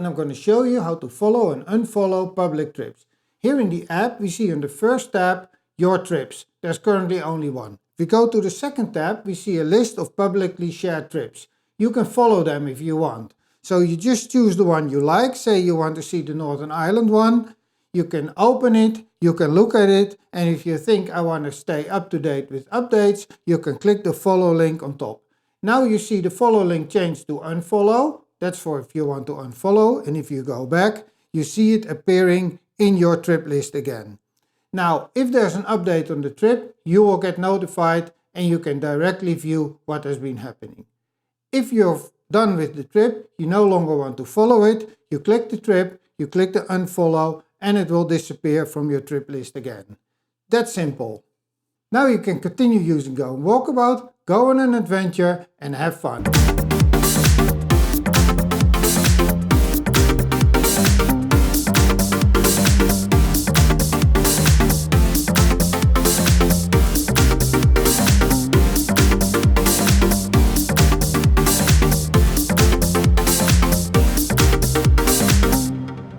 and I'm going to show you how to follow and unfollow public trips. Here in the app we see on the first tab your trips. There's currently only one. If we go to the second tab we see a list of publicly shared trips. You can follow them if you want. So you just choose the one you like. Say you want to see the Northern Ireland one. You can open it, you can look at it, and if you think I want to stay up to date with updates, you can click the follow link on top. Now you see the follow link change to unfollow. That's for if you want to unfollow, and if you go back, you see it appearing in your trip list again. Now, if there's an update on the trip, you will get notified and you can directly view what has been happening. If you're done with the trip, you no longer want to follow it, you click the trip, you click the unfollow, and it will disappear from your trip list again. That's simple. Now you can continue using Go and Walkabout, go on an adventure and have fun.